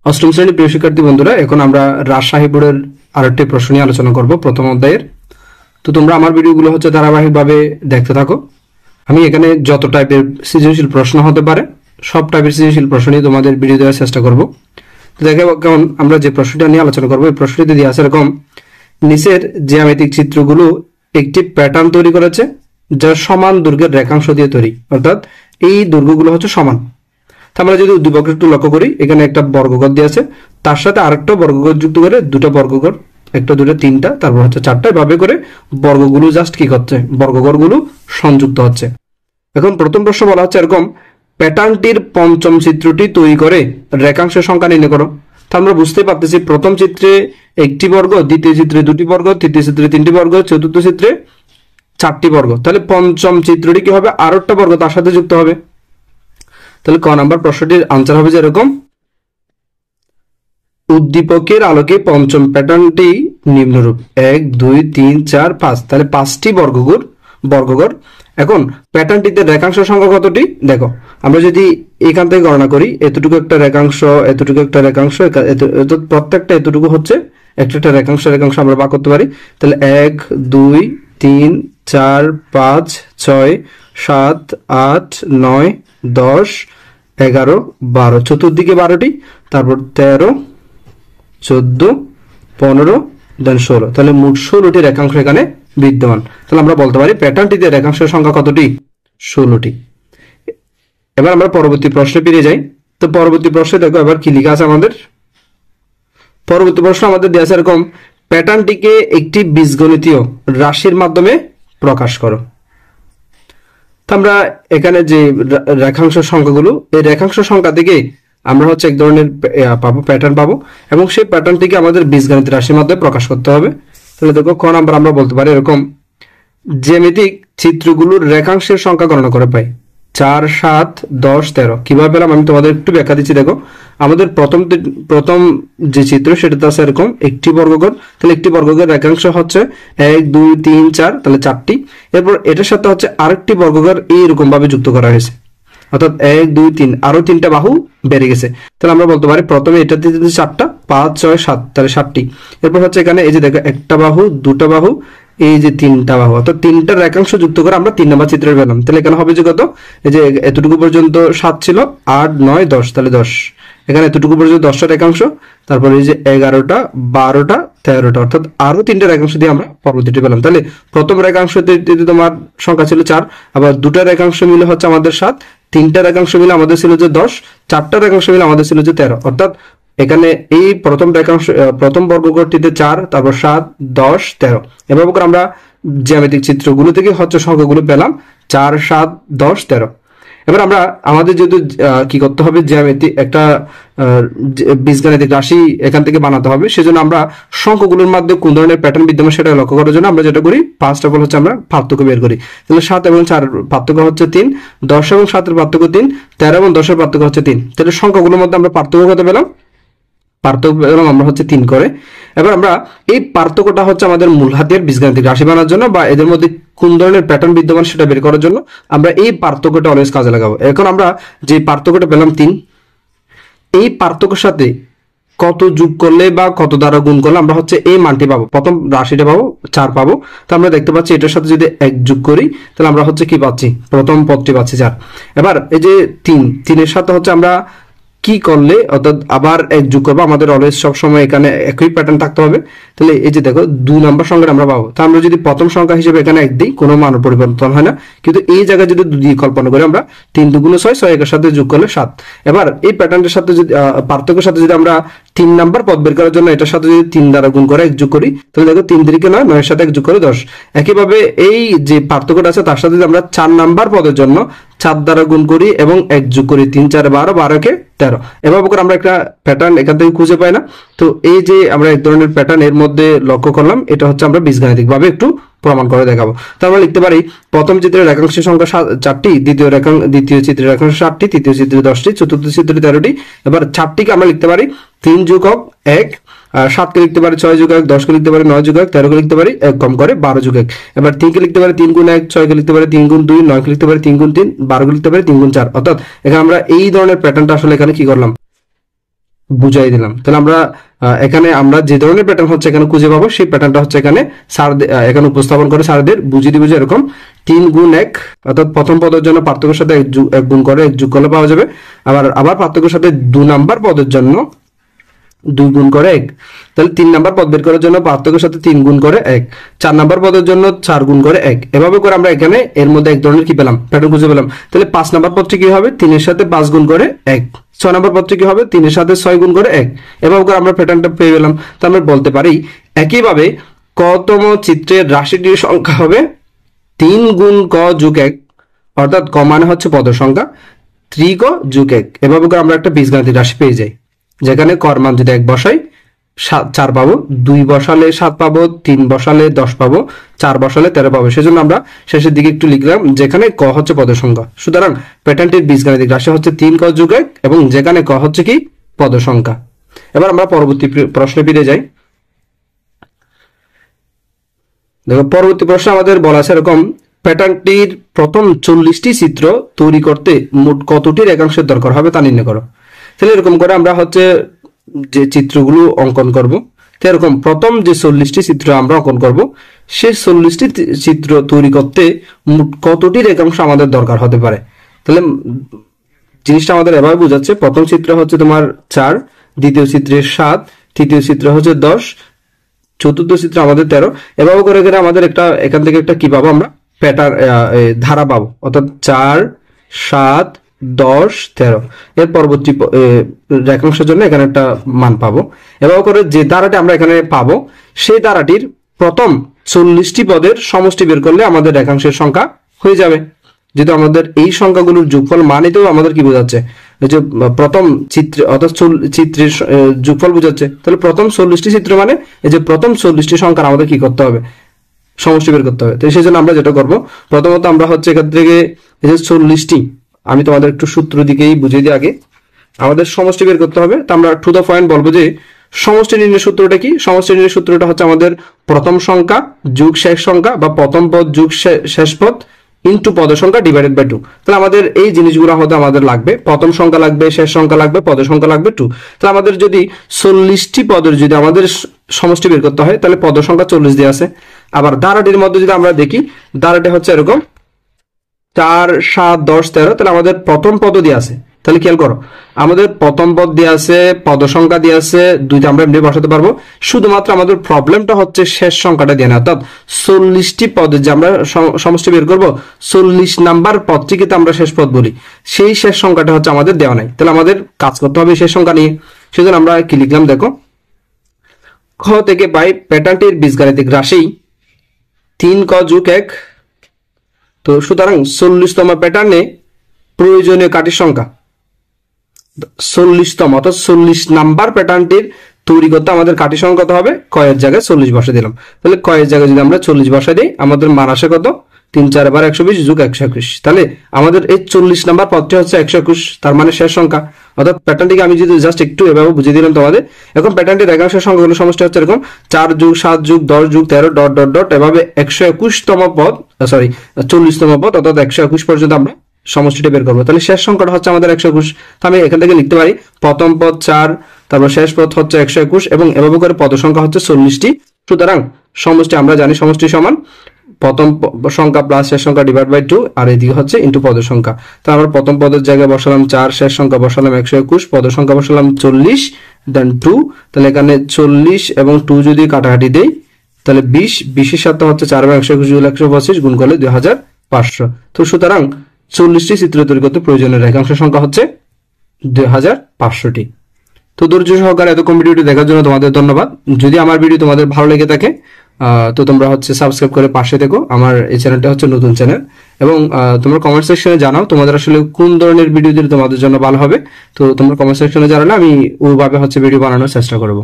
অষ্টম শ্রেণীর প্রিয় শিক্ষার্থী বন্ধুরা, এখন আমরা রাজশাহী বোর্ডের আরেকটি প্রশ্ন নিয়ে আলোচনা করব প্রথম অধ্যায়ের। তো তোমরা আমার ভিডিওগুলো ধারাবাহিকভাবে দেখতে থাকো। আমি এখানে যত টাইপের সৃজনশীল প্রশ্ন হতে পারে সব টাইপের সৃজনশীল প্রশ্ন নিয়ে তোমাদের ভিডিও দেওয়ার চেষ্টা করব। তো দেখো কেমন আমরা যে প্রশ্নটা নিয়ে আলোচনা করবো, এই প্রশ্নটি দিয়ে আছে এরকম: নিচের জ্যামিতিক চিত্রগুলো একটি প্যাটার্ন তৈরি করেছে যা সমান দৈর্ঘ্যের রেখাংশ দিয়ে তৈরি, অর্থাৎ এই দৈর্ঘ্যগুলো হচ্ছে সমান। আমরা যদি উদ্দীপকটা একটু লক্ষ্য করি, এখানে একটা বর্গঘর দিয়ে আছে, তার সাথে আরেকটা বর্গঘর যুক্ত করে দুটো বর্গঘর, একটা দুটো তিনটা, তারপর হচ্ছে চারটা, এভাবে করে বর্গগুলো জাস্ট কি করছে, বর্গঘরগুলো সংযুক্ত হচ্ছে। এখন প্রথম প্রশ্ন বলা হচ্ছে এরকম: প্যাটার্নটির পঞ্চম চিত্রটি তৈরি করে রেখাংশের সংখ্যা নির্ণয় করো। তা আমরা বুঝতে পারতেছি প্রথম চিত্রে একটি বর্গ, দ্বিতীয় চিত্রে দুটি বর্গ, তৃতীয় চিত্রে তিনটি বর্গ, চতুর্থ চিত্রে চারটি বর্গ। তাহলে পঞ্চম চিত্রটি কি হবে, আরো একটা বর্গ তার সাথে যুক্ত হবে। তাহলে ক নাম্বার প্রশ্নটির আনসার হবে যে এরকম: উদ্দীপকের আলোকে পঞ্চম প্যাটার্নটি নিম্নরূপ 1 2 3 4 5। তাহলে 5টি বর্গঘর। এখন প্যাটার্নটিতে রেখাংশ সংখ্যা কতটি দেখো, আমরা যদি এখান থেকে গণনা করি, এতটুকু একটা রেখাংশ, এতটুকু একটা রেখাংশ, প্রত্যেকটা এতটুকু হচ্ছে একটা রেখাংশ আমরা ভাগ করতে পারি। তাহলে 1 2 3 4 5 6 7 8 9 10 11 12, চতুর্দিকে 12টি, তারপর 13 14 15 দেন 16। তাহলে মোট 16টি রেখাংশ এখানে বিদ্যমান। তাহলে আমরা বলতে পারি প্যাটার্নটিতে রেখাংশের সংখ্যা কতটি, 16টি। এবার আমরা পরবর্তী প্রশ্নে ফিরে যাই। তো পরবর্তী প্রশ্নে দেখো এবার কি লেখা আছে আমাদের। পরবর্তী প্রশ্ন আমাদের দেওয়া আছে এরকম: প্যাটার্নটিকে একটি বীজগণিতীয় রাশির মাধ্যমে প্রকাশ করো। আমরা এখানে যে রেখাংশ সংখ্যাগুলো, এই রেখাংশ সংখ্যা থেকে আমরা হচ্ছে এক ধরনের প্যাটার্ন পাবো, এবং সেই প্যাটার্নটিকে আমাদের বীজগণিত রাশির মাধ্যমে প্রকাশ করতে হবে। তাহলে দেখো ক নাম্বার আমরা বলতে পারি এরকম: জ্যামিতিক চিত্রগুলোর রেখাংশের সংখ্যা গণনা করে পাই 4 7 10 13। কিভাবে পেলাম আমি তোমাদের একটু ব্যাখ্যা দিচ্ছি। দেখো আমাদের প্রথম যে চিত্র সেটাতে আছে এরকম একটি বর্গঘর। তাহলে একটি বর্গঘর রেখাংশ হচ্ছে 1 2 3 4, তাহলে 4টি। এরপর এটার সাথে হচ্ছে আরেকটি বর্গঘর এইরকম ভাবে যুক্ত করা হয়েছে, অর্থাৎ 1 2 3, আরো 3টা বাহু বেড়ে গেছে। তাহলে আমরা বলতে পারি প্রথমে এটাতে 4টা, 5 6 7, তাহলে 7টি। এরপর হচ্ছে এখানে এই যে দেখো একটা বাহু, দুটা বাহু, এই যে 3টা বাহু, অর্থাৎ 3টা রেখাংশ যুক্ত করে আমরা 3 নম্বর চিত্রে পেলাম। তাহলে এখানে হবে যে কত, এই যে এতটুকু পর্যন্ত 7 ছিল, 8 9 10, তাহলে 10। এখানে এতটুকু পর্যন্ত 10টা রেখাংশ, তারপর এই যে 11টা 12টা 13টা, অর্থাৎ আরো 3টা রেখাংশ দিয়ে আমরা পরবর্তীটি পেলাম। তাহলে প্রথম রেখাংশতে তোমার সংখ্যা ছিল 4, আবার দুটা রেখাংশ মিলে হচ্ছে আমাদের 7, 3টা রেখাংশ মিলে আমাদের ছিল যে 10, 4টা রেখাংশ মিলে আমাদের ছিল যে 13। অর্থাৎ এখানে এই প্রথম রেখাংশ, প্রথম বর্গঘরটিতে 4, তারপর 7 10 13। এভাবে করে আমরা জ্যামিতিক চিত্রগুলো থেকে হচ্ছে সংখ্যাগুলো পেলাম 4 7 10 13। এবার আমরা আমাদের যেহেতু কি করতে হবে, জ্যামিতি একটা বীজগাণিতিক রাশি এখান থেকে বানাতে হবে, সেজন্য আমরা সংখ্যাগুলোর মধ্যে কোন ধরনের প্যাটার্ন বিদ্যমান সেটা লক্ষ্য করার জন্য আমরা যেটা করি, ফার্স্ট অফ অল হচ্ছে আমরা পার্থক্য বের করি। তাহলে 7 এবং 4 পার্থক্য হচ্ছে 3, 10 এবং 7 পার্থক্য 3, 13 এবং 10 পার্থক্য হচ্ছে 3। তাহলে সংখ্যাগুলোর মধ্যে আমরা পার্থক্য কত পেলাম, পার্থক্য পেলাম আমরা হচ্ছে 3 করে। এবার আমরা এই পার্থক্যটা হচ্ছে আমাদের মূল হাতের বীজগাণিতিক রাশি বানানোর জন্য, বা এদের মধ্যে কোন ধরনের প্যাটার্ন বিদ্যমান সেটা বের করার জন্য আমরা এই পার্থক্যটা অলওয়েজ কাজে লাগাবো। এখন আমরা যে পার্থক্যটা পেলাম 3, এই পার্থক্যের সাথে কত যোগ করলে বা কত দ্বারা গুণ করলে আমরা হচ্ছে এই মানটি পাবো, প্রথম রাশিটা পাবো 4 পাবো। তো আমরা দেখতে পাচ্ছি এটার সাথে যদি 1 যোগ করি তাহলে আমরা হচ্ছে কি পাচ্ছি, প্রথম পদটি পাচ্ছি 4। এবার এই যে 3 এর সাথে হচ্ছে আমরা কি করলে, অর্থাৎ আবার 1 যোগ করবো, আমাদের অলওয়েজ সবসময় এখানে একই প্যাটার্ন থাকতে হবে। তাহলে এই যে দেখো 2 নম্বর সংখ্যাটা আমরা পাবো। তা আমরা যদি প্রথম সংখ্যা হিসেবে এখানে 1 দিই, কোনো মান পরিবর্তন হয় না, কিন্তু এই জায়গায় যদি 2 দিয়ে কল্পনা করি আমরা, 3 2 6 6 এর সাথে যোগ করলে 7। এবার এই প্যাটার্নের সাথে যদি পার্থক্যের সাথে যদি আমরা 3 নাম্বার পদ বের করার জন্য এটার সাথে যদি 3 দ্বারা গুণ করে 1 যোগ করি, তাহলে দেখো 3 3 9, 9 এর সাথে 1 যোগ করে 10। একইভাবে এই যে পার্থক্যটা আছে তার সাথে যদি আমরা 4 নাম্বার পদের জন্য 4 দ্বারা গুণ করি এবং 1 যোগ করি, 3 4 12, 12 কে 13। এভাবে করে আমরা একটা প্যাটার্ন এখান থেকে খুঁজে পাই না। তো এই যে আমরা এক ধরনের প্যাটার্ন এর মধ্যে লক্ষ্য করলাম, এটা হচ্ছে আমরা বীজগাণিতিক ভাবে একটু প্রমাণ করে দেখাবো। তো আমরা লিখতে পারি প্রথম চিত্রের রেখাংশের সংখ্যা 4টি, দ্বিতীয় চিত্রের রেখাংশ 7টি, তৃতীয় চিত্রে 10টি, চতুর্থ চিত্রে 13টি। এবার 4টিকে আমরা লিখতে পারি 3 যোগ 1, 7 কে লিখতে পারি 6 যোগ 1, 10 কে লিখতে পারি 9 যোগ 1, 13 কে লিখতে পারি 1 কম করে 12 যোগ 1। এবার 3 কে লিখতে পারি 3 গুণ 1, 6 কে লিখতে পারি 3 গুণ 2, 9 কে লিখতে পারি 3 গুণ 3, 12 কে লিখতে পারি 3 গুণ 4। অর্থাৎ এখানে আমরা এই ধরনের প্যাটার্নটা আসলে এখানে কি করলাম, বুঝাই দিলাম। তাহলে আমরা এখানে আমরা যে ধরনের প্যাটার্ন হচ্ছে এখানে খুঁজে পাবো সেই প্যাটার্নটা হচ্ছে এখানে স্যার এখানে উপস্থাপন করে স্যারদের বুঝিয়ে দিব যে এরকম 3 গুণ 1, অর্থাৎ প্রথম পদের জন্য পার্থক্যের সাথে 1 গুণ করে 1 যোগ করলে পাওয়া যাবে। আবার পার্থক্যের সাথে 2 নাম্বার পদের জন্য 2 গুণ করে 1। তাহলে 3 নাম্বার পদ বের করার জন্য পার্থক্যের সাথে 3 গুণ করে 1, 4 নাম্বার পদের জন্য 4 গুণ করে 1। এভাবে করে আমরা এখানে এর মধ্যে এক ধরনের কি পেলাম, প্যাটার্ন খুঁজে পেলাম। তাহলে 5 নাম্বার পদটি কি হবে, 3 এর সাথে 5 গুণ করে 1। 6 নাম্বার পদটি কি হবে, 3 এর সাথে 6 গুণ করে 1। এভাবে করে আমরা প্যাটার্নটা পেয়ে গেলাম। তো আমরা বলতে পারি একইভাবে কতম চিত্রের রাশিটির সংখ্যা হবে 3 গুণ ক যোগ 1, অর্থাৎ ক মানে হচ্ছে পদের সংখ্যা, 3 ক যোগ 1। এভাবে করে আমরা একটা বীজগাণিতিক রাশি পেয়ে যাই, যেখানে কর মান যদি 1 বসাই 4 পাবো, 2 বসালে 7 পাবো, 3 বসালে 10 পাবো, 4 বসালে 13 পাবো। সেজন্য আমরা শেষের দিকে একটু লিখলাম যেখানে ক হচ্ছে পদের সংখ্যা। সুতরাং প্যাটার্নটির বীজগাণিতিক রাশি হচ্ছে 3 ক যোগ 1 এবং যেখানে ক হচ্ছে কি পদের সংখ্যা। এবার আমরা পরবর্তী প্রশ্নে ফিরে যাই। দেখো পরবর্তী প্রশ্ন আমাদের বলা আছে এরকম, প্যাটার্নটির প্রথম 40টি চিত্র তৈরি করতে মোট কতটি রেখাংশের দরকার হবে তা নির্ণয় করো। তাহলে এরকম করে আমরা হচ্ছে যে চিত্রগুলো অঙ্কন করব। তো এরকম প্রথম যে 40টি চিত্র আমরা অঙ্কন করব, সেই 40টি চিত্র তৈরি করতে মোট কতটি রেখাংশ আমাদের দরকার হতে পারে। তাহলে জিনিসটা আমাদের এভাবে বোঝাচ্ছে, প্রথম চিত্র হচ্ছে তোমার 4, দ্বিতীয় চিত্রে 7, তৃতীয় চিত্র হচ্ছে 10, চতুর্থ চিত্র আমাদের 13। এভাবে করে করে আমাদের একটা এখান থেকে একটা কি পাবো, আমরা প্যাটার্ন ধারা পাবো, অর্থাৎ 4, 7, 10, 13 এর পরবর্তী রেখাংশের জন্য এখানে একটা মান পাবো। এভাবে করে যে ধারাটি আমরা এখানে পাবো সেই ধারাটির প্রথম 40টি পদের সমষ্টি বের করলে আমাদের রেখাংশের সংখ্যা হয়ে যাবে। যেহেতু আমাদের এই সংখ্যাগুলোর যোগফল মানেতেও আমাদের কি বোঝাচ্ছে, যে প্রথম চিত্র অর্থাৎ চিত্রের যোগফল বোঝাচ্ছে। তাহলে প্রথম 40টি চিত্র মানে এই যে প্রথম 40টি সংখ্যা আমাদের কি করতে হবে, সমষ্টি বের করতে হবে। তো সেই জন্য আমরা যেটা করব, প্রথমত আমরা হচ্ছে এখান থেকে এই যে 40টি, আমি তোমাদের একটু সূত্র দিকেই বুঝিয়ে দিই আগে, আমাদের সমষ্টি বের করতে হবে। তো আমরা টু দ্য পয়েন্ট বলবো যে সমষ্টি নির্ণয় সূত্রটা কি, সমষ্টি নির্ণয় সূত্রটা হচ্ছে আমাদের প্রথম সংখ্যা যোগ শেষ সংখ্যা বা প্রথম পদ যোগ শেষ পদ ইন্টু পদের সংখ্যা ডিভাইডেড বাই 2। তাহলে আমাদের এই জিনিসগুলো হতে আমাদের লাগবে, প্রথম সংখ্যা লাগবে, শেষ সংখ্যা লাগবে, পদের সংখ্যা লাগবে 2। তাহলে আমাদের যদি 40টি পদের যদি আমাদের সমষ্টি বের করতে হয় তাহলে পদের সংখ্যা 40 দিয়ে আছে। আবার ধারাটির মধ্যে যদি আমরা দেখি, ধারাটি হচ্ছে এরকম 4, 7, 10, 13। তাহলে আমাদের প্রথম পদ দিয়ে আছে, তাহলে খেয়াল করো আমাদের প্রথম পদ দিয়ে আছে, পদ সংখ্যা দিয়ে আছে, দুইটা আমরা এমনি বসাতে পারবো। শুধুমাত্র আমাদের প্রবলেমটা হচ্ছে শেষ সংখ্যাটা দিয়ে না, অর্থাৎ 40টি পদে যে আমরা সমষ্টি বের করবো, 40 নাম্বার পদটিকে তো আমরা শেষ পদ বলি, সেই শেষ সংখ্যাটা হচ্ছে আমাদের দেওয়া নাই। তাহলে আমাদের কাজ করতে হবে শেষ সংখ্যা নিয়ে। সেজন্য আমরা কি লিখলাম দেখো, খ থেকে পাই প্যাটার্নটির বীজগাণিতিক রাশি 3 ক যোগ 1। তো সুতরাং 40তম প্যাটার্নে প্রয়োজনীয় কাঠির সংখ্যা 40তম, অর্থাৎ 40 নাম্বার প্যাটার্নটির তৈরি করতে আমাদের কাঠির সংখ্যা কত হবে, কয়ের জায়গায় 40 বসে দিলাম। তাহলে কয়ের জায়গায় যদি আমরা 40 বসাই দিই, আমাদের মান আসে কত, 3 4 বার 120 যোগ 121। তাহলে আমাদের এই 40 নাম্বার পদটি হচ্ছে 121, তার মানে শেষ সংখ্যা। অর্থাৎ প্যাটার্নটিকে আমি যদি জাস্ট একটু এভাবে বুঝিয়ে দিলাম তোমাদের। এখন প্যাটার্নটির রেখাংশের সংখ্যাগুলো সমষ্টি হচ্ছে এরকম 4 যোগ 7 যোগ 10 যোগ 13 ডট ডট ডট, এভাবে 121তম পদ, 40তম পদ, অর্থাৎ 121 পর্যন্ত আমরা সমষ্টিটা বের করবো। তাহলে শেষ সংখ্যাটা হচ্ছে আমাদের 121। তো আমি এখান থেকে লিখতে পারি প্রথম পদ 4, তারপর শেষ পদ হচ্ছে 121 এবং এভাবে করে পদ সংখ্যা হচ্ছে 40টি। সুতরাং সমষ্টি আমরা জানি, সমষ্টি সমান প্রথম সংখ্যা প্লাস শেষ সংখ্যা ডিভাইড বাই 2, আর এদিকে হচ্ছে ইন্টু পদের সংখ্যা। তো আমরা প্রথম পদের জায়গায় বসালাম 4, শেষ সংখ্যা বসালাম 121, পদের সংখ্যা বসালাম 40, দেন 2। তাহলে এখানে 40 এবং 2 যদি কাটাকাটি দেই তাহলে 20, 20 এর সাথে হচ্ছে 4 এবং 121 যোগ 125 গুণ করলে 2500। তো সুতরাং 40টি চিত্র তৈরি করতে প্রয়োজনীয় রেখাংশের সংখ্যা হচ্ছে 2500টি। তো ধৈর্য সহকারে এতক্ষণ ভিডিওটি দেখার জন্য তোমাদের ধন্যবাদ। যদি আমার ভিডিও তোমাদের ভালো লেগে থাকে তো তোমরা হচ্ছে সাবস্ক্রাইব করে পাশে থেকো। আমার এই চ্যানেলটা হচ্ছে নতুন চ্যানেল, এবং তোমরা কমেন্ট সেকশনে জানাও তোমাদের আসলে কোন ধরনের ভিডিও দিলে তোমাদের জন্য ভালো হবে। তো তোমরা কমেন্ট সেকশনে জানালে আমি ওইভাবে হচ্ছে ভিডিও বানানোর চেষ্টা করবো।